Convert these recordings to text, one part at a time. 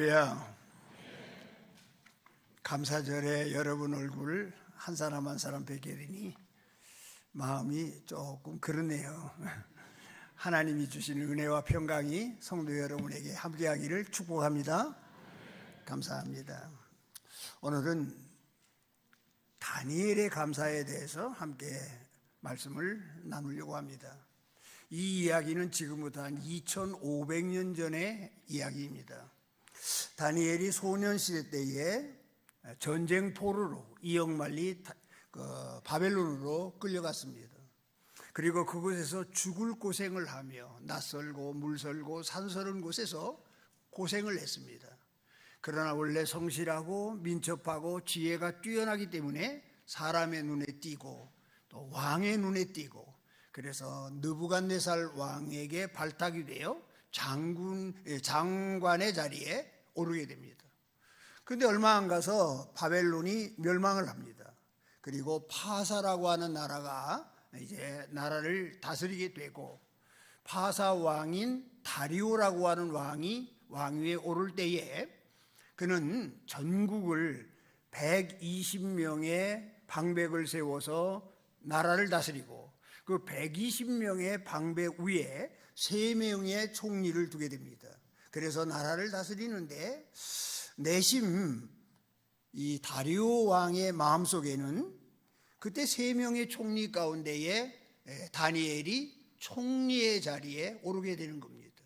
할렐루야. 감사절에 여러분 얼굴 한 사람 한 사람 뵙게 되니 마음이 조금 그러네요. 하나님이 주시는 은혜와 평강이 성도 여러분에게 함께하기를 축복합니다. 감사합니다. 오늘은 다니엘의 감사에 대해서 함께 말씀을 나누려고 합니다. 이 이야기는 지금부터 한 2500년 전의 이야기입니다. 다니엘이 소년시대 때에 전쟁 포로로 이역만리 바벨론으로 끌려갔습니다. 그리고 그곳에서 죽을 고생을 하며 낯설고 물설고 산설한 곳에서 고생을 했습니다. 그러나 원래 성실하고 민첩하고 지혜가 뛰어나기 때문에 사람의 눈에 띄고 또 왕의 눈에 띄고, 그래서 느부갓네살 왕에게 발탁이 되어 장관의 자리에 오르게 됩니다. 그런데 얼마 안 가서 바벨론이 멸망을 합니다. 그리고 파사라고 하는 나라가 이제 나라를 다스리게 되고, 파사 왕인 다리오라고 하는 왕이 왕위에 오를 때에 그는 전국을 120명의 방백을 세워서 나라를 다스리고, 그 120명의 방백 위에 3명의 총리를 두게 됩니다. 그래서 나라를 다스리는데 내심 이 다리오 왕의 마음속에는 그때 3명의 총리 가운데에 다니엘이 총리의 자리에 오르게 되는 겁니다.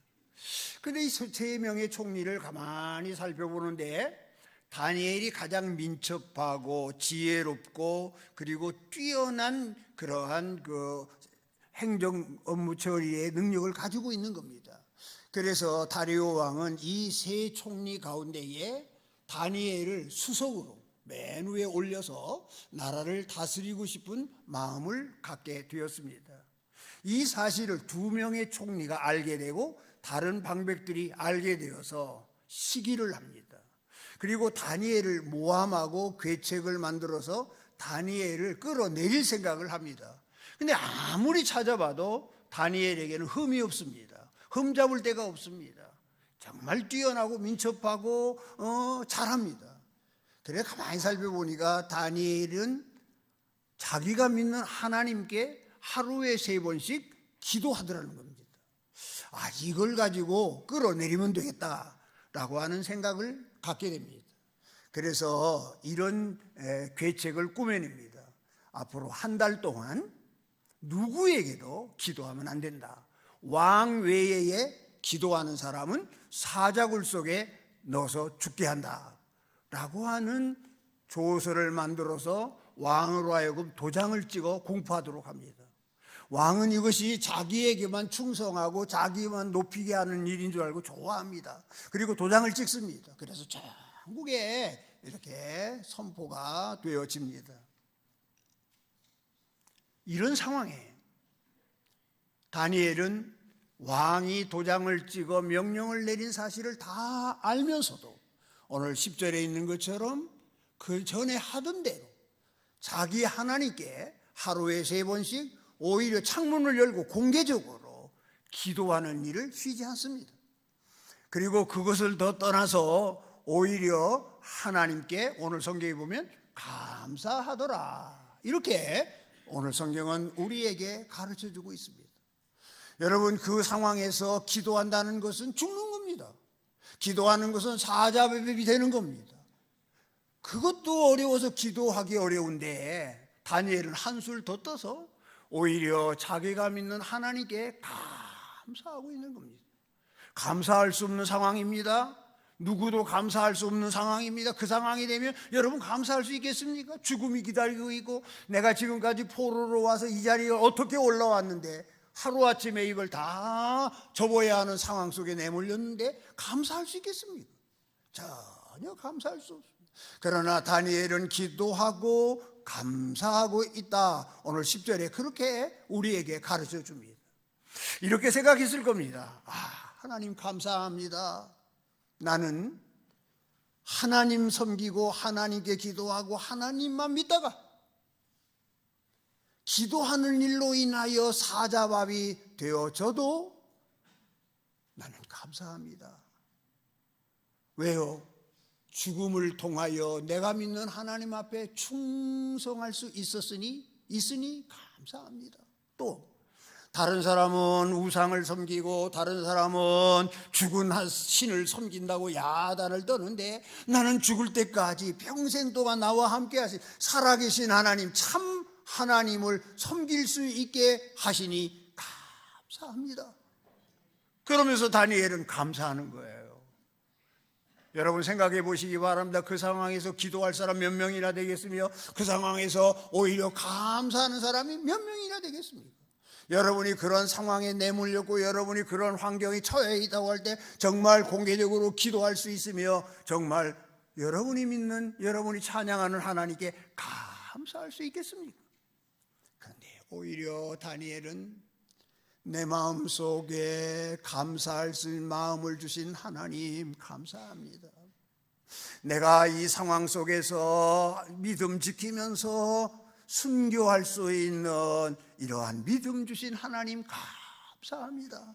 그런데 이 3명의 총리를 가만히 살펴보는데 다니엘이 가장 민첩하고 지혜롭고 그리고 뛰어난 그러한 행정 업무 처리의 능력을 가지고 있는 겁니다. 그래서 다리오 왕은 이 3 총리 가운데에 다니엘을 수석으로 맨 위에 올려서 나라를 다스리고 싶은 마음을 갖게 되었습니다. 이 사실을 2명의 총리가 알게 되고 다른 방백들이 알게 되어서 시기를 합니다. 그리고 다니엘을 모함하고 괴책을 만들어서 다니엘을 끌어내릴 생각을 합니다. 근데 아무리 찾아봐도 다니엘에게는 흠이 없습니다. 흠 잡을 데가 없습니다. 정말 뛰어나고 민첩하고 잘합니다. 그래 가만히 살펴보니까 다니엘은 자기가 믿는 하나님께 하루에 3번씩 기도하더라는 겁니다. 이걸 가지고 끌어내리면 되겠다라고 하는 생각을 갖게 됩니다. 그래서 이런 계책을 꾸며냅니다. 앞으로 1달 동안 누구에게도 기도하면 안 된다. 왕 외에 기도하는 사람은 사자굴 속에 넣어서 죽게 한다 라고 하는 조서를 만들어서 왕으로 하여금 도장을 찍어 공포하도록 합니다. 왕은 이것이 자기에게만 충성하고 자기만 높이게 하는 일인 줄 알고 좋아합니다. 그리고 도장을 찍습니다. 그래서 전국에 이렇게 선포가 되어집니다. 이런 상황에 다니엘은 왕이 도장을 찍어 명령을 내린 사실을 다 알면서도 오늘 10절에 있는 것처럼 그 전에 하던 대로 자기 하나님께 하루에 3번씩 오히려 창문을 열고 공개적으로 기도하는 일을 쉬지 않습니다. 그리고 그것을 더 떠나서 오히려 하나님께 오늘 성경에 보면 감사하더라, 이렇게 오늘 성경은 우리에게 가르쳐주고 있습니다. 여러분, 그 상황에서 기도한다는 것은 죽는 겁니다. 기도하는 것은 사자배급이 되는 겁니다. 그것도 어려워서 기도하기 어려운데 다니엘은 한술 더 떠서 오히려 자기가 믿는 하나님께 감사하고 있는 겁니다. 감사할 수 없는 상황입니다. 누구도 감사할 수 없는 상황입니다. 그 상황이 되면 여러분 감사할 수 있겠습니까? 죽음이 기다리고 있고 내가 지금까지 포로로 와서 이 자리에 어떻게 올라왔는데 하루아침에 이걸 다 접어야 하는 상황 속에 내몰렸는데 감사할 수 있겠습니까? 전혀 감사할 수 없습니다. 그러나 다니엘은 기도하고 감사하고 있다. 오늘 10절에 그렇게 우리에게 가르쳐 줍니다. 이렇게 생각했을 겁니다. 하나님 감사합니다. 나는 하나님 섬기고 하나님께 기도하고 하나님만 믿다가 기도하는 일로 인하여 사자밥이 되어져도 나는 감사합니다. 왜요? 죽음을 통하여 내가 믿는 하나님 앞에 충성할 수 있으니 감사합니다. 또 다른 사람은 우상을 섬기고 다른 사람은 죽은 신을 섬긴다고 야단을 떠는데 나는 죽을 때까지 평생 동안 나와 함께 하신 살아계신 하나님, 참 하나님을 섬길 수 있게 하시니 감사합니다. 그러면서 다니엘은 감사하는 거예요. 여러분 생각해 보시기 바랍니다. 그 상황에서 기도할 사람 몇 명이나 되겠으며 그 상황에서 오히려 감사하는 사람이 몇 명이나 되겠습니까? 여러분이 그런 상황에 내몰렸고 여러분이 그런 환경에 처해 있다고 할 때 정말 공개적으로 기도할 수 있으며 정말 여러분이 믿는, 여러분이 찬양하는 하나님께 감사할 수 있겠습니까? 그런데 오히려 다니엘은 내 마음속에 감사할 수 있는 마음을 주신 하나님 감사합니다. 내가 이 상황 속에서 믿음 지키면서 순교할 수 있는 이러한 믿음 주신 하나님 감사합니다.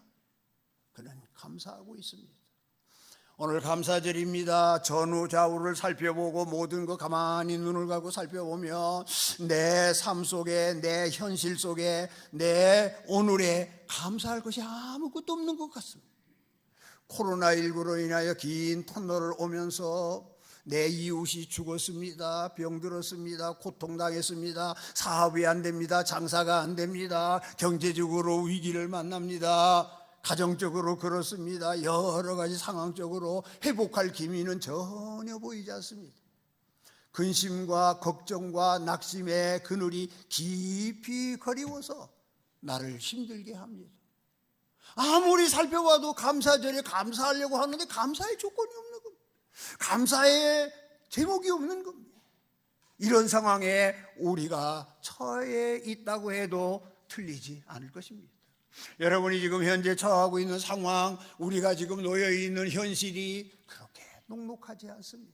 그는 감사하고 있습니다. 오늘 감사절입니다. 전후 좌우를 살펴보고 모든 거 가만히 눈을 감고 살펴보면 내 삶 속에, 내 현실 속에, 내 오늘에 감사할 것이 아무것도 없는 것 같습니다. 코로나19로 인하여 긴 터널을 오면서 내 이웃이 죽었습니다. 병들었습니다. 고통당했습니다. 사업이 안 됩니다. 장사가 안 됩니다. 경제적으로 위기를 만납니다. 가정적으로 그렇습니다. 여러 가지 상황적으로 회복할 기미는 전혀 보이지 않습니다. 근심과 걱정과 낙심의 그늘이 깊이 거리워서 나를 힘들게 합니다. 아무리 살펴봐도 감사절에 감사하려고 하는데 감사의 조건이 없는 겁니다. 감사의 제목이 없는 겁니다. 이런 상황에 우리가 처해 있다고 해도 틀리지 않을 것입니다. 여러분이 지금 현재 처하고 있는 상황, 우리가 지금 놓여 있는 현실이 그렇게 녹록하지 않습니다.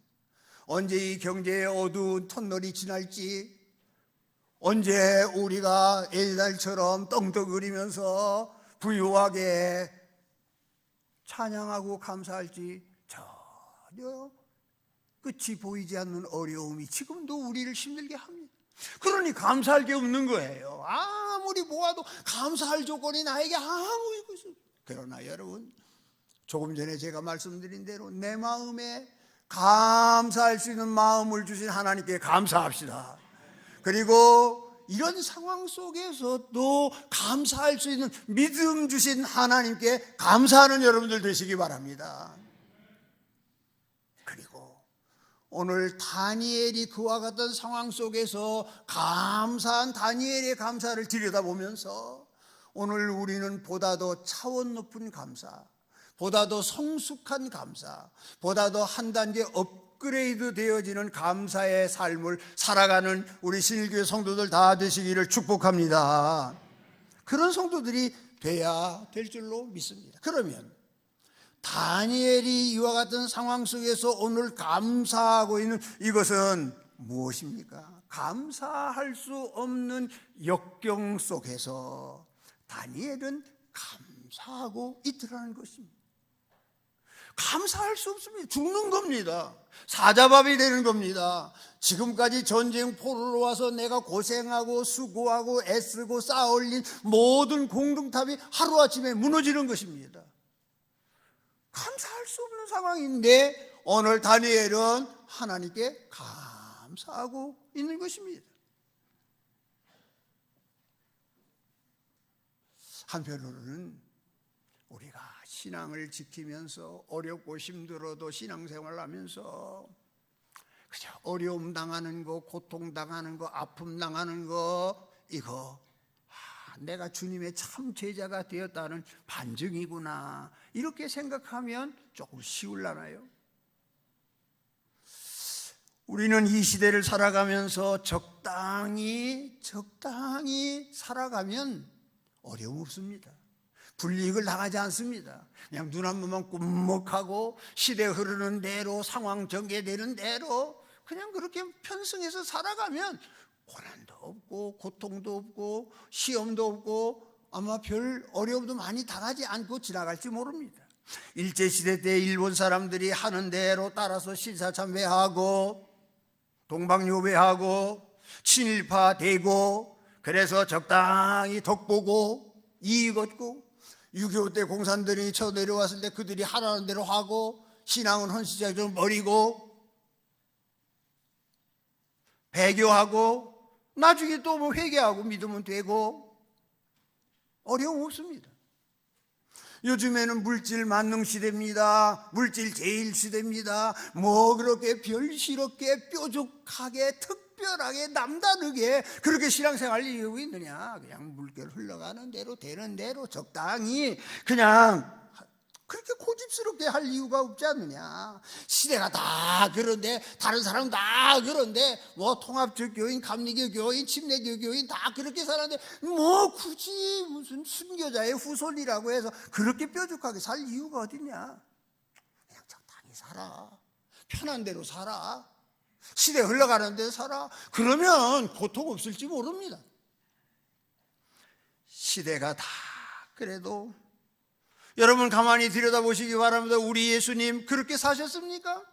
언제 이 경제의 어두운 터널이 지날지, 언제 우리가 옛날처럼 떵떵거리면서 부유하게 찬양하고 감사할지 전혀 끝이 보이지 않는 어려움이 지금도 우리를 힘들게 합니다. 그러니 감사할 게 없는 거예요. 아무리 모아도 감사할 조건이 나에게 아무 있고 있어요. 그러나 여러분, 조금 전에 제가 말씀드린 대로 내 마음에 감사할 수 있는 마음을 주신 하나님께 감사합시다. 그리고 이런 상황 속에서도 감사할 수 있는 믿음 주신 하나님께 감사하는 여러분들 되시기 바랍니다. 그리고 오늘 다니엘이 그와 같은 상황 속에서 감사한 다니엘의 감사를 들여다보면서 오늘 우리는 보다 더 차원 높은 감사, 보다 더 성숙한 감사, 보다 더 한 단계 업그레이드 되어지는 감사의 삶을 살아가는 우리 신일교회 성도들 다 되시기를 축복합니다. 그런 성도들이 돼야 될 줄로 믿습니다. 그러면 다니엘이 이와 같은 상황 속에서 오늘 감사하고 있는 이것은 무엇입니까? 감사할 수 없는 역경 속에서 다니엘은 감사하고 있더라는 것입니다. 감사할 수 없습니다. 죽는 겁니다. 사자밥이 되는 겁니다. 지금까지 전쟁 포로로 와서 내가 고생하고 수고하고 애쓰고 쌓아올린 모든 공동탑이 하루아침에 무너지는 것입니다. 감사할 수 없는 상황인데 오늘 다니엘은 하나님께 감사하고 있는 것입니다. 한편으로는 우리가 신앙을 지키면서 어렵고 힘들어도 신앙생활을 하면서 그저 어려움 당하는 거, 고통 당하는 거, 아픔 당하는 거, 이거 내가 주님의 참 제자가 되었다는 반증이구나, 이렇게 생각하면 조금 쉬울라나요? 우리는 이 시대를 살아가면서 적당히 살아가면 어려움 없습니다. 불이익을 당하지 않습니다. 그냥 눈 한 번만 꾹먹하고 시대 흐르는 대로, 상황 전개되는 대로 그냥 그렇게 편승해서 살아가면 고난도 없고 고통도 없고 시험도 없고 아마 별 어려움도 많이 당하지 않고 지나갈지 모릅니다. 일제시대 때 일본 사람들이 하는 대로 따라서 신사참배하고 동방요배하고 친일파 되고, 그래서 적당히 덕보고 이익 얻고, 6.25 때 공산들이 쳐내려왔을 때 그들이 하라는 대로 하고, 신앙은 헌신자 좀 버리고 배교하고, 나중에 또 뭐 회개하고 믿으면 되고, 어려움 없습니다. 요즘에는 물질 만능 시대입니다. 물질 제일 시대입니다. 뭐 그렇게 별시럽게 뾰족하게 특별하게 남다르게 그렇게 신앙생활을 이루고 있느냐. 그냥 물결 흘러가는 대로 되는 대로 적당히 그냥 그렇게 고집스럽게 할 이유가 없지 않느냐. 시대가 다 그런데, 다른 사람은 다 그런데, 뭐 통합적 교인, 감리교 교인, 침례교 교인 다 그렇게 살았는데 뭐 굳이 무슨 순교자의 후손이라고 해서 그렇게 뾰족하게 살 이유가 어딨냐. 그냥 적당히 살아. 편한 대로 살아. 시대 흘러가는 대로 살아. 그러면 고통 없을지 모릅니다. 시대가 다 그래도 여러분 가만히 들여다보시기 바랍니다. 우리 예수님 그렇게 사셨습니까?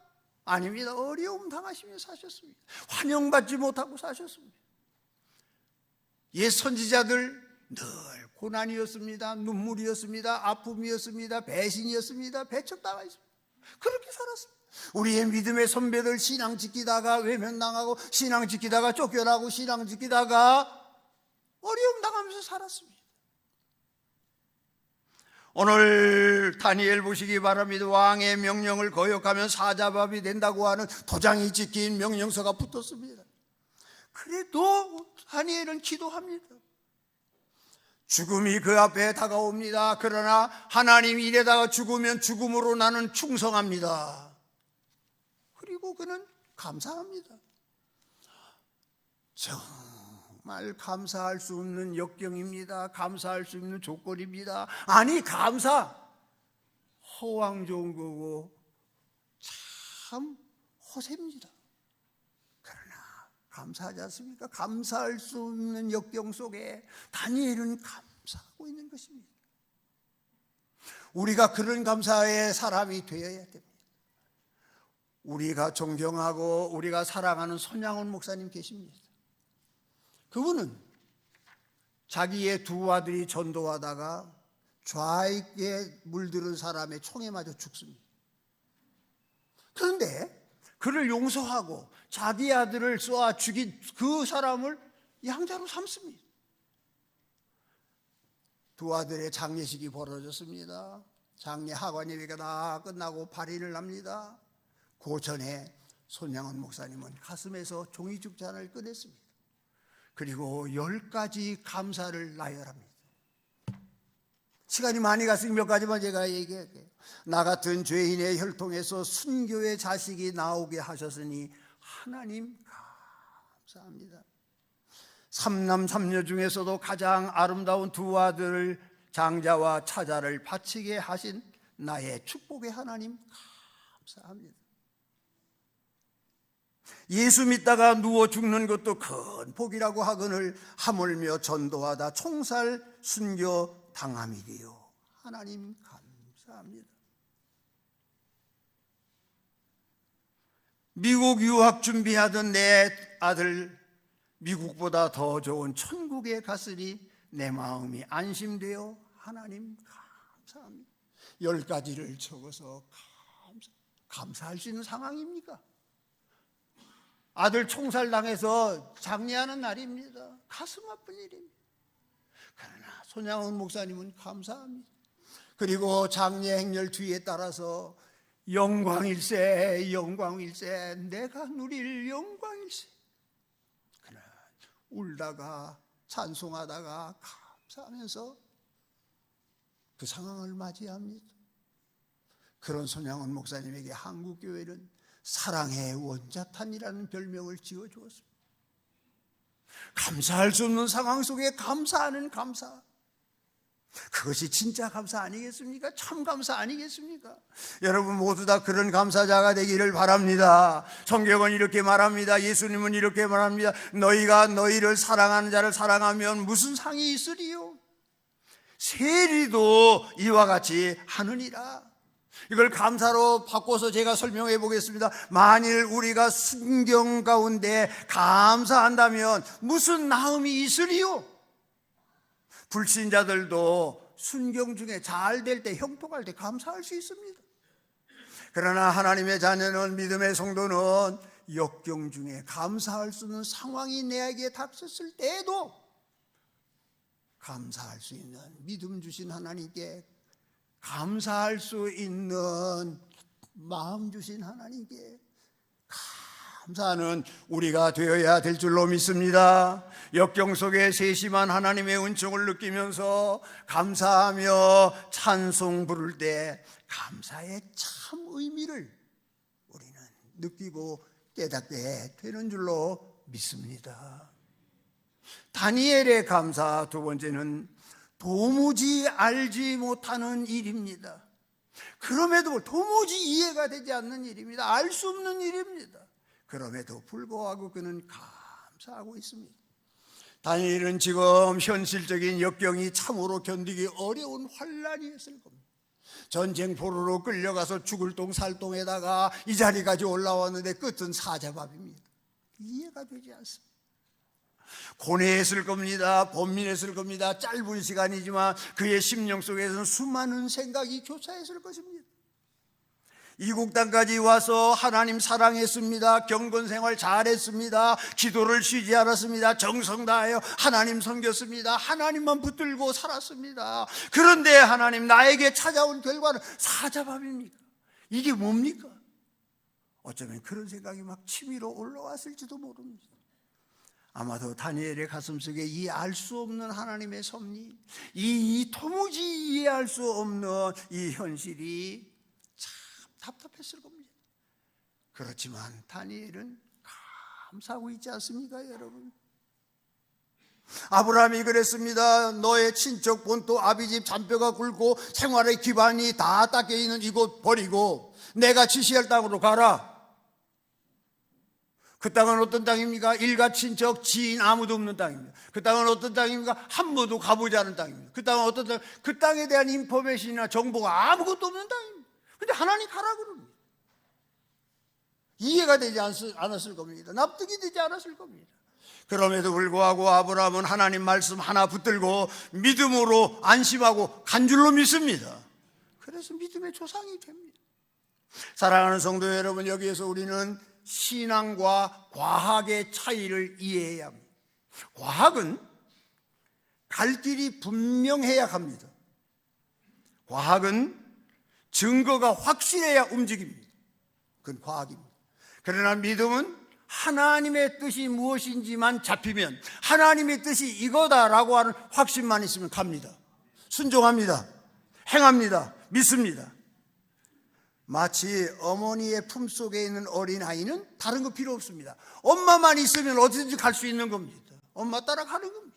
아닙니다. 어려움 당하시며 사셨습니다. 환영받지 못하고 사셨습니다. 옛 선지자들 늘 고난이었습니다. 눈물이었습니다. 아픔이었습니다. 배신이었습니다. 배척당하였습니다. 그렇게 살았습니다. 우리의 믿음의 선배들 신앙 지키다가 외면당하고, 신앙 지키다가 쫓겨나고, 신앙 지키다가 어려움 당하면서 살았습니다. 오늘 다니엘 보시기 바랍니다. 왕의 명령을 거역하면 사자밥이 된다고 하는 도장이 찍힌 명령서가 붙었습니다. 그래도 다니엘은 기도합니다. 죽음이 그 앞에 다가옵니다. 그러나 하나님 이래다가 죽으면 죽음으로 나는 충성합니다. 그리고 그는 감사합니다. 정말 감사할 수 없는 역경입니다. 감사할 수 있는 조건입니다. 아니 감사 허황 좋은 거고 참 허세입니다. 그러나 감사하지 않습니까? 감사할 수 없는 역경 속에 다니엘은 감사하고 있는 것입니다. 우리가 그런 감사의 사람이 되어야 됩니다. 우리가 존경하고 우리가 사랑하는 손양원 목사님 계십니다. 그분은 자기의 두 아들이 전도하다가 좌익에 물들은 사람의 총에 맞아 죽습니다. 그런데 그를 용서하고 자기 아들을 쏘아 죽인 그 사람을 양자로 삼습니다. 두 아들의 장례식이 벌어졌습니다. 장례 하관 예배가 다 끝나고 발인을 합니다. 그 전에 손양원 목사님은 가슴에서 종이죽잔을 꺼냈습니다. 그리고 10가지 감사를 나열합니다. 시간이 많이 갔으니 몇 가지만 제가 얘기할게요. 나 같은 죄인의 혈통에서 순교의 자식이 나오게 하셨으니 하나님 감사합니다. 3남 3녀 중에서도 가장 아름다운 두 아들을 장자와 차자를 바치게 하신 나의 축복의 하나님 감사합니다. 예수 믿다가 누워 죽는 것도 큰 복이라고 하거늘 하물며 전도하다 총살 순교 당함이리요. 하나님 감사합니다. 미국 유학 준비하던 내 아들 미국보다 더 좋은 천국에 갔으니 내 마음이 안심되어 하나님 감사합니다. 10가지를 적어서 감사할 수 있는 상황입니까? 아들 총살당해서 장례하는 날입니다. 가슴 아픈 일입니다. 그러나 손양원 목사님은 감사합니다. 그리고 장례 행렬 뒤에 따라서 영광일세 영광일세 내가 누릴 영광일세. 그러나 울다가 찬송하다가 감사하면서 그 상황을 맞이합니다. 그런 손양원 목사님에게 한국교회는 사랑의 원자탄이라는 별명을 지어주었습니다. 감사할 수 없는 상황 속에 감사하는 감사, 그것이 진짜 감사 아니겠습니까? 참 감사 아니겠습니까? 여러분 모두 다 그런 감사자가 되기를 바랍니다. 성경은 이렇게 말합니다. 예수님은 이렇게 말합니다. 너희가 너희를 사랑하는 자를 사랑하면 무슨 상이 있으리요? 세리도 이와 같이 하느니라. 이걸 감사로 바꿔서 제가 설명해 보겠습니다. 만일 우리가 순경 가운데 감사한다면 무슨 나음이 있으리요? 불신자들도 순경 중에 잘 될 때, 형통할 때 감사할 수 있습니다. 그러나 하나님의 자녀는, 믿음의 성도는 역경 중에 감사할 수 있는 상황이 내게 닥쳤을 때에도 감사할 수 있는, 믿음 주신 하나님께 감사할 수 있는 마음 주신 하나님께 감사하는 우리가 되어야 될 줄로 믿습니다. 역경 속에 세심한 하나님의 은총을 느끼면서 감사하며 찬송 부를 때 감사의 참 의미를 우리는 느끼고 깨닫게 되는 줄로 믿습니다. 다니엘의 감사 두 번째는 도무지 알지 못하는 일입니다. 그럼에도 도무지 이해가 되지 않는 일입니다. 알 수 없는 일입니다. 그럼에도 불구하고 그는 감사하고 있습니다. 다니엘은 지금 현실적인 역경이 참으로 견디기 어려운 환란이었을 겁니다. 전쟁 포로로 끌려가서 죽을 똥 살 똥에다가 이 자리까지 올라왔는데 끝은 사자밥입니다. 이해가 되지 않습니다. 고뇌했을 겁니다. 번민했을 겁니다. 짧은 시간이지만 그의 심령 속에서는 수많은 생각이 교차했을 것입니다. 이국 땅까지 와서 하나님 사랑했습니다. 경건 생활 잘했습니다. 기도를 쉬지 않았습니다. 정성 다하여 하나님 섬겼습니다. 하나님만 붙들고 살았습니다. 그런데 하나님, 나에게 찾아온 결과는 사자밥입니다. 이게 뭡니까? 어쩌면 그런 생각이 막 치밀어 올라왔을지도 모릅니다. 아마도 다니엘의 가슴속에 이 알 수 없는 하나님의 섭리, 이 도무지 이해할 수 없는 이 현실이 참 답답했을 겁니다. 그렇지만 다니엘은 감사하고 있지 않습니까, 여러분? 아브라함이 그랬습니다. 너의 친척 본토 아비집 잔뼈가 굵고 생활의 기반이 다 닦여 있는 이곳 버리고 내가 지시할 땅으로 가라. 그 땅은 어떤 땅입니까? 일가 친척 지인 아무도 없는 땅입니다. 그 땅은 어떤 땅입니까? 한 번도 가보지 않은 땅입니다. 그 땅은 어떤 땅? 그 땅에 대한 인포메이션이나 정보가 아무것도 없는 땅입니다. 근데 하나님 가라 그럽니다. 이해가 되지 않았을 겁니다. 납득이 되지 않았을 겁니다. 그럼에도 불구하고 아브라함은 하나님 말씀 하나 붙들고 믿음으로 안심하고 간 줄로 믿습니다. 그래서 믿음의 조상이 됩니다. 사랑하는 성도 여러분, 여기에서 우리는 신앙과 과학의 차이를 이해해야 합니다. 과학은 갈 길이 분명해야 합니다. 과학은 증거가 확실해야 움직입니다. 그건 과학입니다. 그러나 믿음은 하나님의 뜻이 무엇인지만 잡히면, 하나님의 뜻이 이거다라고 하는 확신만 있으면 갑니다. 순종합니다. 행합니다. 믿습니다. 마치 어머니의 품속에 있는 어린아이는 다른 거 필요 없습니다. 엄마만 있으면 어디든지 갈 수 있는 겁니다. 엄마 따라가는 겁니다.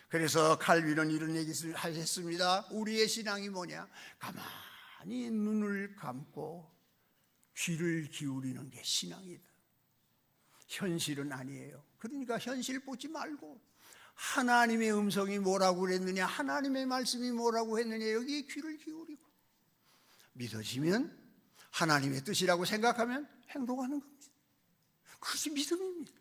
그래서 칼빈은 이런 얘기를 하셨습니다. 우리의 신앙이 뭐냐? 가만히 눈을 감고 귀를 기울이는 게 신앙이다. 현실은 아니에요. 그러니까 현실 보지 말고 하나님의 음성이 뭐라고 그랬느냐, 하나님의 말씀이 뭐라고 했느냐, 여기에 귀를 기울이고 믿어지면, 하나님의 뜻이라고 생각하면 행동하는 겁니다. 그것이 믿음입니다.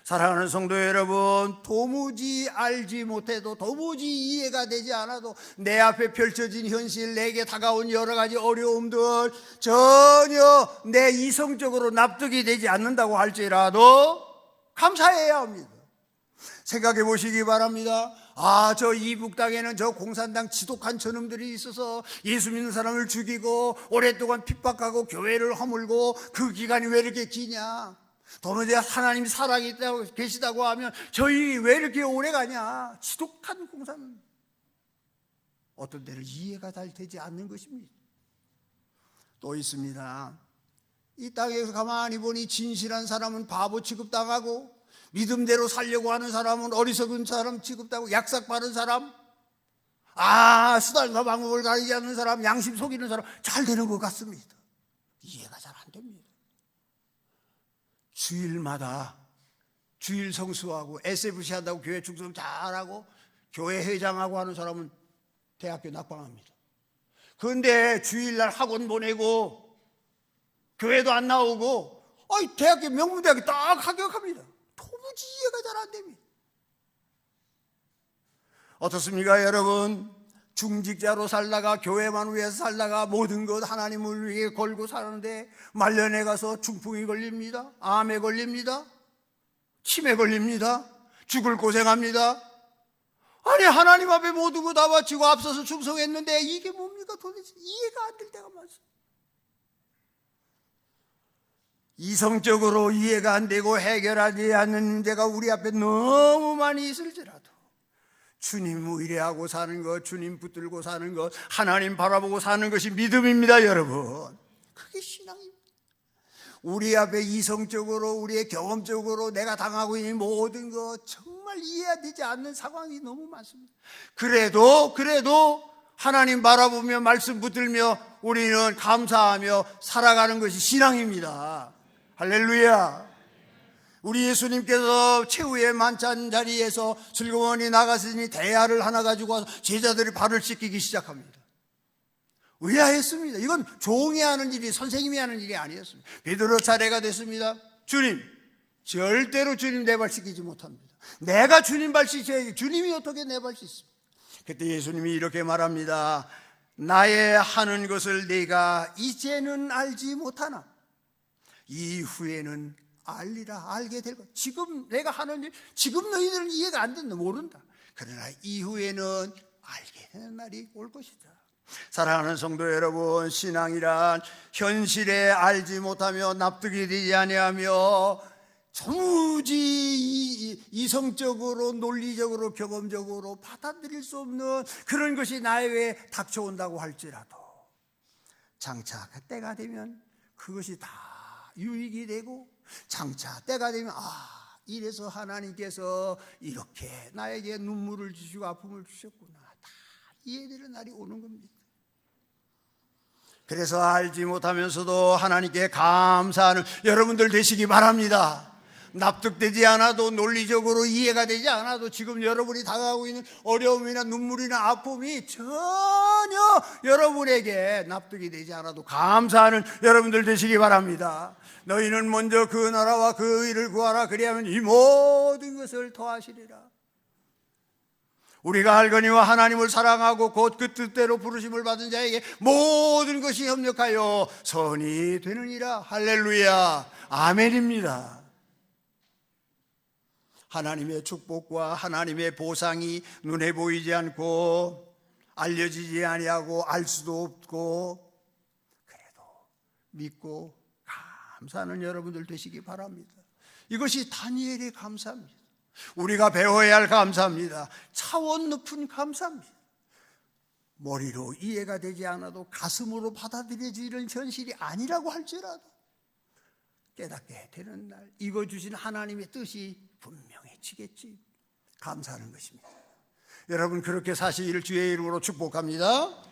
사랑하는 성도 여러분, 도무지 알지 못해도, 도무지 이해가 되지 않아도 내 앞에 펼쳐진 현실, 내게 다가온 여러 가지 어려움들 전혀 내 이성적으로 납득이 되지 않는다고 할지라도 감사해야 합니다. 생각해 보시기 바랍니다. 저 이북 땅에는 저 공산당 지독한 저놈들이 있어서 예수 믿는 사람을 죽이고 오랫동안 핍박하고 교회를 허물고 그 기간이 왜 이렇게 기냐? 도무지 하나님 사랑이 계시다고 하면 저희 왜 이렇게 오래 가냐? 지독한 공산. 어떤 때는 이해가 잘 되지 않는 것입니다. 또 있습니다. 이 땅에서 가만히 보니 진실한 사람은 바보 취급당하고 믿음대로 살려고 하는 사람은 어리석은 사람 취급당하고, 약삭 바른 사람, 수단과 방법을 가리지 않는 사람, 양심 속이는 사람 잘 되는 것 같습니다. 이해가 잘 안 됩니다. 주일마다 주일 성수하고 SFC 한다고 교회 충성 잘하고 교회 회장하고 하는 사람은 대학교 낙방합니다. 그런데 주일날 학원 보내고 교회도 안 나오고 대학교 명문대학에 딱 합격합니다. 도무지 이해가 잘 안 됩니다. 어떻습니까 여러분? 중직자로 살다가 교회만 위해서 살다가 모든 것 하나님을 위해 걸고 사는데 말년에 가서 중풍이 걸립니다. 암에 걸립니다. 치매 걸립니다. 죽을 고생합니다. 아니 하나님 앞에 모든 거 다 바치고 앞서서 충성했는데 이게 뭡니까 도대체? 이해가 안 될 때가 많습니다. 이성적으로 이해가 안 되고 해결하지 않는 문제가 우리 앞에 너무 많이 있을지라도 주님 의뢰하고 사는 것, 주님 붙들고 사는 것, 하나님 바라보고 사는 것이 믿음입니다 여러분. 그게 신앙입니다. 우리 앞에 이성적으로 우리의 경험적으로 내가 당하고 있는 모든 것 정말 이해되지 않는 상황이 너무 많습니다. 그래도 하나님 바라보며 말씀 붙들며 우리는 감사하며 살아가는 것이 신앙입니다. 할렐루야. 우리 예수님께서 최후의 만찬 자리에서 슬그머니 나가시니 대야를 하나 가지고 와서 제자들이 발을 씻기기 시작합니다. 의아했습니다. 이건 종이 하는 일이, 선생님이 하는 일이 아니었습니다. 베드로 차례가 됐습니다. 주님, 절대로 주님 내 발 씻기지 못합니다. 내가 주님 발 씻어야지. 주님이 어떻게 내 발 씻습니까? 그때 예수님이 이렇게 말합니다. 나의 하는 것을 네가 이제는 알지 못하나 이후에는 알리라. 알게 될 것. 지금 내가 하는 일, 지금 너희들은 이해가 안 된다, 모른다. 그러나 이후에는 알게 되는 날이 올 것이다. 사랑하는 성도 여러분, 신앙이란 현실에 알지 못하며 납득이 되지 아니하며 도무지 이성적으로 논리적으로 경험적으로 받아들일 수 없는 그런 것이 나에게 닥쳐온다고 할지라도 장차 때가 되면 그것이 다 유익이 되고 장차 때가 되면 이래서 하나님께서 이렇게 나에게 눈물을 주시고 아픔을 주셨구나, 다 이해되는 날이 오는 겁니다. 그래서 알지 못하면서도 하나님께 감사하는 여러분들 되시기 바랍니다. 납득되지 않아도 논리적으로 이해가 되지 않아도 지금 여러분이 당하고 있는 어려움이나 눈물이나 아픔이 전혀 여러분에게 납득이 되지 않아도 감사하는 여러분들 되시기 바랍니다. 너희는 먼저 그 나라와 그 의를 구하라. 그리하면 이 모든 것을 더하시리라. 우리가 알거니와 하나님을 사랑하고 곧 그 뜻대로 부르심을 받은 자에게 모든 것이 협력하여 선이 되느니라. 할렐루야. 아멘입니다. 하나님의 축복과 하나님의 보상이 눈에 보이지 않고 알려지지 아니하고 알 수도 없고 그래도 믿고 감사하는 여러분들 되시기 바랍니다. 이것이 다니엘의 감사입니다. 우리가 배워야 할 감사입니다. 차원 높은 감사입니다. 머리로 이해가 되지 않아도 가슴으로 받아들여지는 현실이 아니라고 할지라도 깨닫게 되는 날 이거 주신 하나님의 뜻이 분명해지겠지. 감사하는 것입니다. 여러분 그렇게 사시기를 주의 이름으로 축복합니다.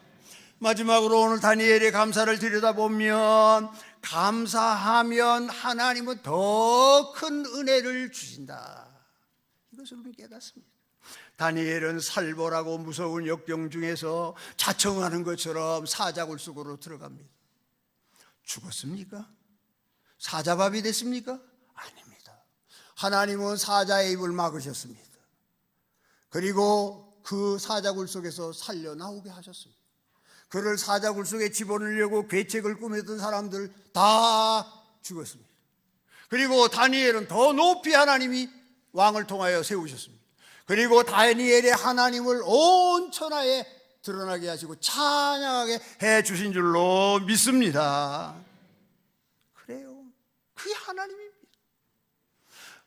마지막으로 오늘 다니엘의 감사를 들여다보면 감사하면 하나님은 더 큰 은혜를 주신다. 이것을 우리는 깨닫습니다. 다니엘은 살벌하고 무서운 역경 중에서 자청하는 것처럼 사자굴 속으로 들어갑니다. 죽었습니까? 사자밥이 됐습니까? 아닙니다. 하나님은 사자의 입을 막으셨습니다. 그리고 그 사자굴 속에서 살려 나오게 하셨습니다. 그를 사자굴 속에 집어넣으려고 계책을 꾸몄던 사람들 다 죽었습니다. 그리고 다니엘은 더 높이 하나님이 왕을 통하여 세우셨습니다. 그리고 다니엘의 하나님을 온 천하에 드러나게 하시고 찬양하게 해 주신 줄로 믿습니다. 그래요. 그게 하나님입니다.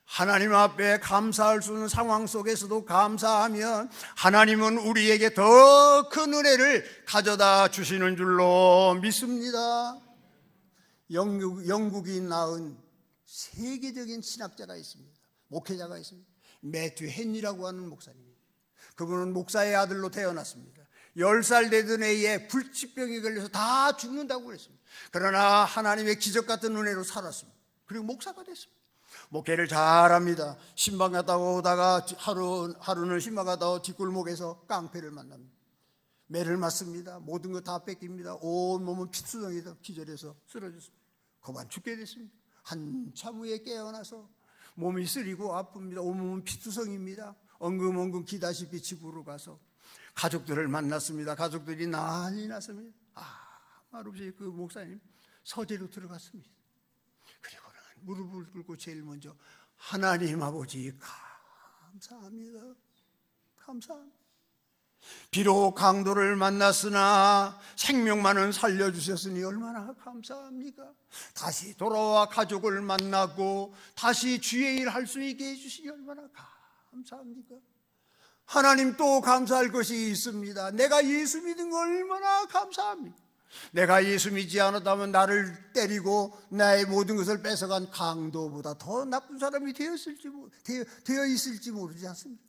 하나님 앞에 감사할 수 있는 상황 속에서도 감사하면 하나님은 우리에게 더 큰 은혜를 가져다 주시는 줄로 믿습니다. 영국이 낳은 세계적인 신학자가 있습니다. 목회자가 있습니다. 매튜 헨리라고 하는 목사님입니다. 그분은 목사의 아들로 태어났습니다. 10살 되던 해에 불치병에 걸려서 다 죽는다고 그랬습니다. 그러나 하나님의 기적 같은 은혜로 살았습니다. 그리고 목사가 됐습니다. 목회를 잘합니다. 신방 갔다 오다가 하루는 신방 갔다 뒷골목에서 깡패를 만납니다. 매를 맞습니다. 모든 거 다 뺏깁니다. 온 몸은 피투성이다. 기절해서 쓰러졌습니다. 그만 죽게 됐습니다. 한참 후에 깨어나서 몸이 쓰리고 아픕니다. 온몸은 피투성입니다. 엉금엉금 기다시피 집으로 가서 가족들을 만났습니다. 가족들이 난리 났습니다. 말없이 그 목사님 서재로 들어갔습니다. 그리고는 무릎을 꿇고 제일 먼저 하나님 아버지 감사합니다. 감사합니다. 비록 강도를 만났으나 생명만은 살려주셨으니 얼마나 감사합니까? 다시 돌아와 가족을 만나고 다시 주의 일 할 수 있게 해주시니 얼마나 감사합니까? 하나님 또 감사할 것이 있습니다. 내가 예수 믿은 거 얼마나 감사합니까? 내가 예수 믿지 않았다면 나를 때리고 나의 모든 것을 뺏어간 강도보다 더 나쁜 사람이 되어 있을지 모르지 않습니까?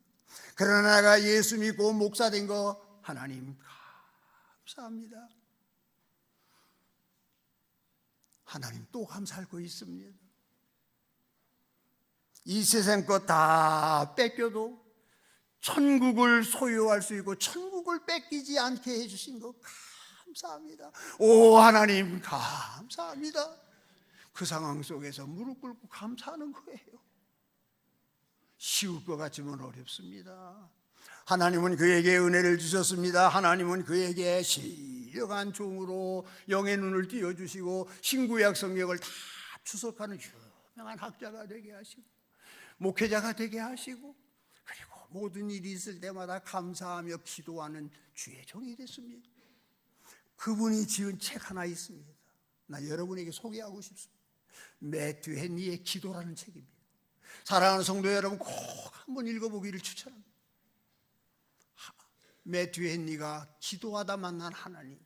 그러나 내가 예수 믿고 목사 된 거 하나님 감사합니다. 하나님 또 감사할 거 있습니다. 이 세상 것 다 뺏겨도 천국을 소유할 수 있고 천국을 뺏기지 않게 해주신 거 감사합니다. 오 하나님 감사합니다. 그 상황 속에서 무릎 꿇고 감사하는 거예요. 쉬울 것 같지만 어렵습니다. 하나님은 그에게 은혜를 주셨습니다. 하나님은 그에게 신령한 종으로 영의 눈을 띄워주시고 신구약 성경을 다 추석하는 유명한 학자가 되게 하시고 목회자가 되게 하시고 그리고 모든 일이 있을 때마다 감사하며 기도하는 주의 종이 됐습니다. 그분이 지은 책 하나 있습니다. 나 여러분에게 소개하고 싶습니다. 매튜 헨리의 기도라는 책입니다. 사랑하는 성도 여러분 꼭 한번 읽어보기를 추천합니다. 매튜 헨리가 기도하다 만난 하나님,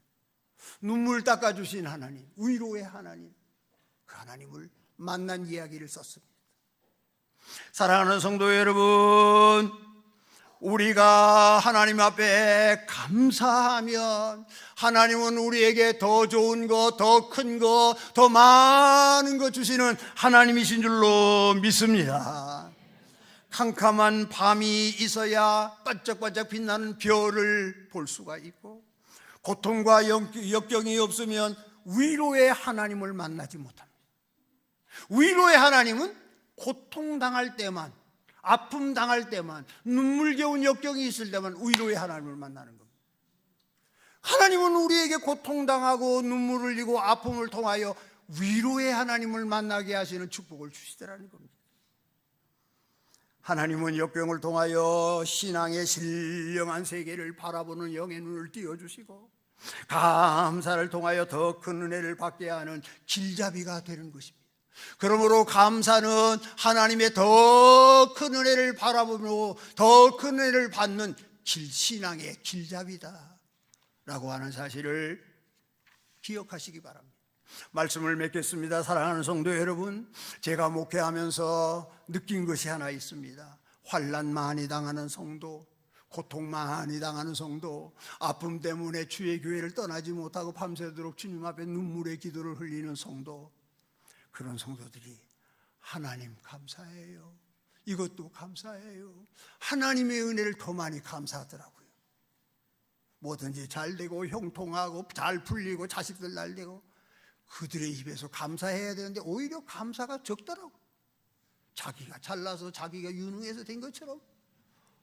눈물 닦아주신 하나님, 위로의 하나님, 그 하나님을 만난 이야기를 썼습니다. 사랑하는 성도 여러분, 우리가 하나님 앞에 감사하면 하나님은 우리에게 더 좋은 것, 더 큰 것, 더 많은 것 주시는 하나님이신 줄로 믿습니다. 캄캄한 밤이 있어야 반짝반짝 빛나는 별을 볼 수가 있고 고통과 역경이 없으면 위로의 하나님을 만나지 못합니다. 위로의 하나님은 고통당할 때만, 아픔 당할 때만, 눈물겨운 역경이 있을 때만 위로의 하나님을 만나는 겁니다. 하나님은 우리에게 고통당하고 눈물을 흘리고 아픔을 통하여 위로의 하나님을 만나게 하시는 축복을 주시더라는 겁니다. 하나님은 역경을 통하여 신앙의 신령한 세계를 바라보는 영의 눈을 띄워주시고 감사를 통하여 더 큰 은혜를 받게 하는 길잡이가 되는 것입니다. 그러므로 감사는 하나님의 더 큰 은혜를 바라보며 더 큰 은혜를 받는 신앙의 길잡이다 라고 하는 사실을 기억하시기 바랍니다. 말씀을 맺겠습니다. 사랑하는 성도 여러분, 제가 목회하면서 느낀 것이 하나 있습니다. 환난 많이 당하는 성도, 고통 많이 당하는 성도, 아픔 때문에 주의 교회를 떠나지 못하고 밤새도록 주님 앞에 눈물의 기도를 흘리는 성도, 그런 성도들이 하나님 감사해요, 이것도 감사해요, 하나님의 은혜를 더 많이 감사하더라고요. 뭐든지 잘 되고 형통하고 잘 풀리고 자식들 날 되고 그들의 입에서 감사해야 되는데 오히려 감사가 적더라고요. 자기가 잘나서 자기가 유능해서 된 것처럼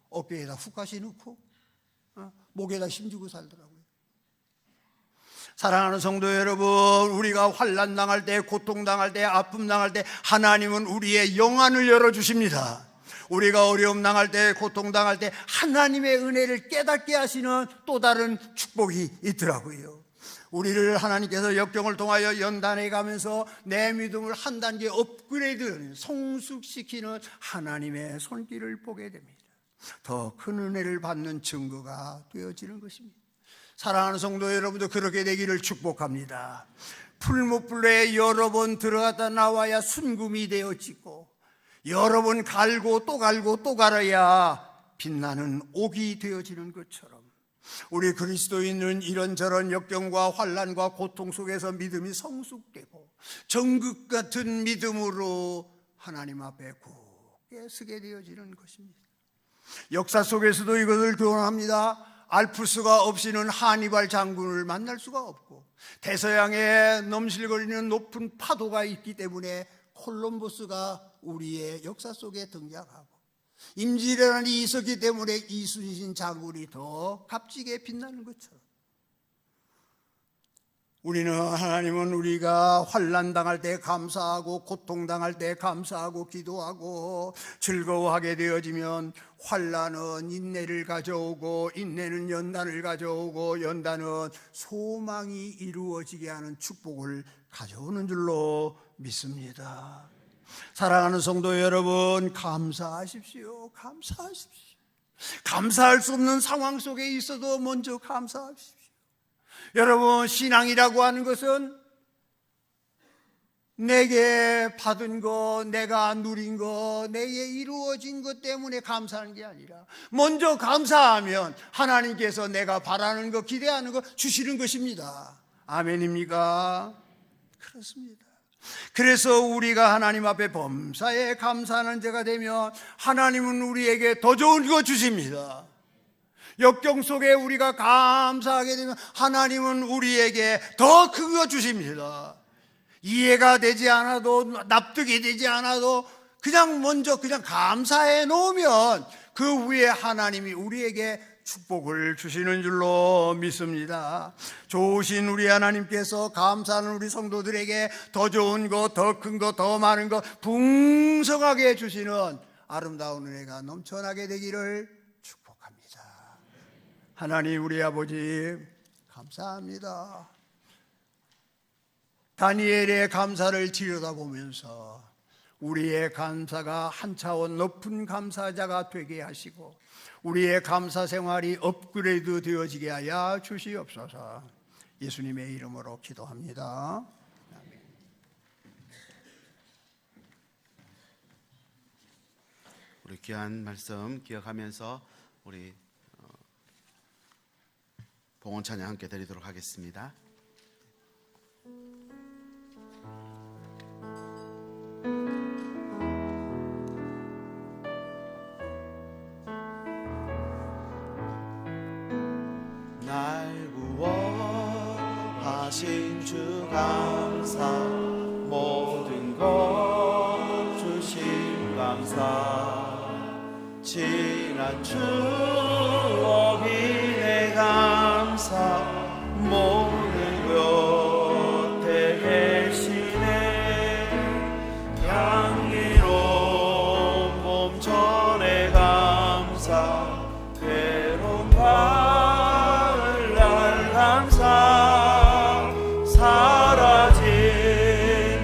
어깨에다 훅가시 넣고 목에다 힘주고 살더라고요. 사랑하는 성도 여러분, 우리가 환난 당할 때, 고통 당할 때, 아픔 당할 때 하나님은 우리의 영안을 열어주십니다. 우리가 어려움 당할 때, 고통 당할 때 하나님의 은혜를 깨닫게 하시는 또 다른 축복이 있더라고요. 우리를 하나님께서 역경을 통하여 연단해 가면서 내 믿음을 한 단계 업그레이드, 성숙시키는 하나님의 손길을 보게 됩니다. 더 큰 은혜를 받는 증거가 되어지는 것입니다. 사랑하는 성도 여러분도 그렇게 되기를 축복합니다. 풀무불에 여러 번 들어갔다 나와야 순금이 되어지고 여러 번 갈고 또 갈고 또 갈아야 빛나는 옥이 되어지는 것처럼 우리 그리스도인은 이런저런 역경과 환난과 고통 속에서 믿음이 성숙되고 정극 같은 믿음으로 하나님 앞에 굳게 서게 되어지는 것입니다. 역사 속에서도 이것을 교훈합니다. 알프스가 없이는 하니발 장군을 만날 수가 없고, 대서양에 넘실거리는 높은 파도가 있기 때문에 콜럼버스가 우리의 역사 속에 등장하고, 임진왜란이 있었기 때문에 이순신 장군이 더 값지게 빛나는 것처럼, 하나님은 우리가 환난 당할 때 감사하고, 고통당할 때 감사하고 기도하고 즐거워하게 되어지면, 환난은 인내를 가져오고, 인내는 연단을 가져오고, 연단은 소망이 이루어지게 하는 축복을 가져오는 줄로 믿습니다. 사랑하는 성도 여러분, 감사하십시오. 감사하십시오. 감사할 수 없는 상황 속에 있어도 먼저 감사하십시오. 여러분, 신앙이라고 하는 것은 내게 받은 것, 내가 누린 것, 내게 이루어진 것 때문에 감사하는 게 아니라, 먼저 감사하면 하나님께서 내가 바라는 것, 기대하는 것 주시는 것입니다. 아멘입니까? 그렇습니다. 그래서 우리가 하나님 앞에 범사에 감사하는 자가 되면 하나님은 우리에게 더 좋은 것 주십니다. 역경 속에 우리가 감사하게 되면 하나님은 우리에게 더 큰 거 주십니다. 이해가 되지 않아도, 납득이 되지 않아도 그냥 먼저 감사해 놓으면 그 후에 하나님이 우리에게 축복을 주시는 줄로 믿습니다. 좋으신 우리 하나님께서 감사하는 우리 성도들에게 더 좋은 것, 더 큰 것, 더 많은 것 풍성하게 주시는 아름다운 은혜가 넘쳐나게 되기를 축복합니다. 하나님, 우리 아버지 감사합니다. 다니엘의 감사를 들여다보면서 우리의 감사가 한 차원 높은 감사자가 되게 하시고, 우리의 감사 생활이 업그레이드 되어지게 하여 주시옵소서. 예수님의 이름으로 기도합니다. 아멘. 우리 귀한 말씀 기억하면서 우리 봉헌 찬양 함께 드리도록 하겠습니다. 날 구원하신 주 감사, 모든 것 주신 감사, 지난 추억 인해 감사, 모든 곁에 계시네. 향기로운 봄 전에 감사, 괴로운 가을 날 감사, 사라진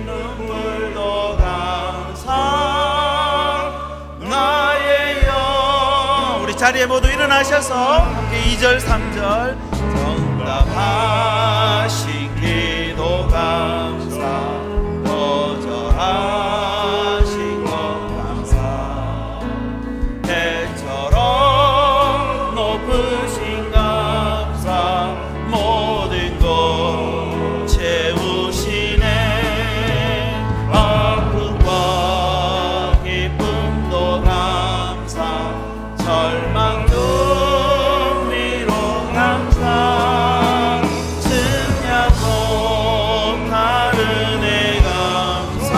눈물도 감사. 나의 영, 우리 자리에 모두 일어나셔서 함께 2절 3절 정답하신 기도 감사, 거절하신 것 감사, 해처럼 높으신 감사, 모든 것 채우시네. 아픔과 기쁨도 감사, 절망도 위로 감사, 증량 못할 은혜 감사,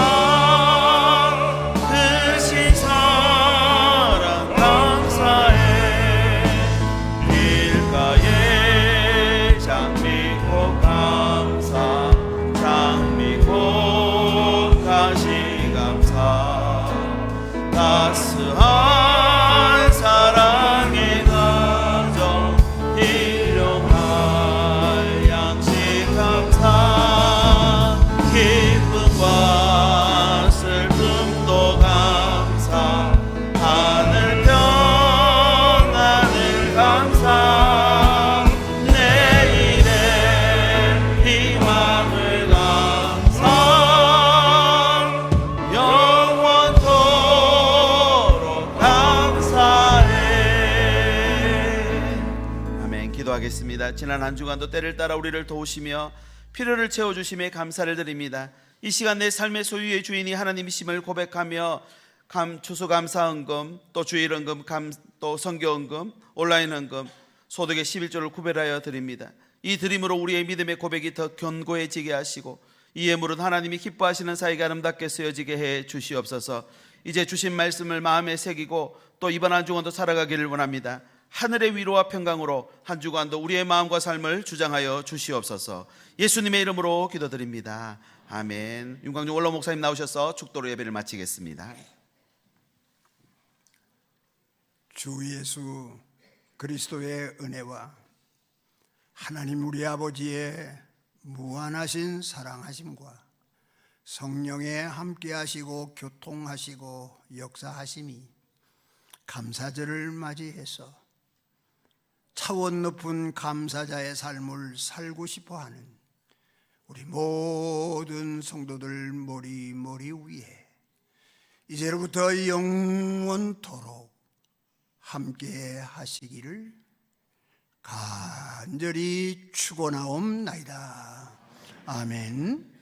크신 사랑 감사해. 길가에 장미꽃 감사, 장미꽃 가시 감사, 따스한 사랑의 가정, 일용할 양식 감사, 기쁨과 슬픔도 감사, 하늘 평안을 감사, 내일의 희망을 감사, 영원토록 감사해. 아멘. 기도하겠습니다. 지난 한 주간도 때를 따라 우리를 도우시며 필요를 채워주심에 감사를 드립니다. 이 시간 내 삶의 소유의 주인이 하나님이심을 고백하며 추수감사헌금, 또 주일헌금, 또 선교헌금, 온라인헌금, 소득의 11조를 구별하여 드립니다. 이 드림으로 우리의 믿음의 고백이 더 견고해지게 하시고 이 예물은 하나님이 기뻐하시는 사이가 아름답게 쓰여지게 해 주시옵소서. 이제 주신 말씀을 마음에 새기고 또 이번 한 주간도 살아가기를 원합니다. 하늘의 위로와 평강으로 한 주간도 우리의 마음과 삶을 주장하여 주시옵소서. 예수님의 이름으로 기도드립니다. 아멘. 윤광중 원로 목사님 나오셔서 축도로 예배를 마치겠습니다. 주 예수 그리스도의 은혜와 하나님 우리 아버지의 무한하신 사랑하심과 성령의 함께하시고 교통하시고 역사하심이 감사절을 맞이해서 차원 높은 감사자의 삶을 살고 싶어하는 우리 모든 성도들 머리 위에 이제로부터 영원토록 함께 하시기를 간절히 축원하옵나이다. 아멘.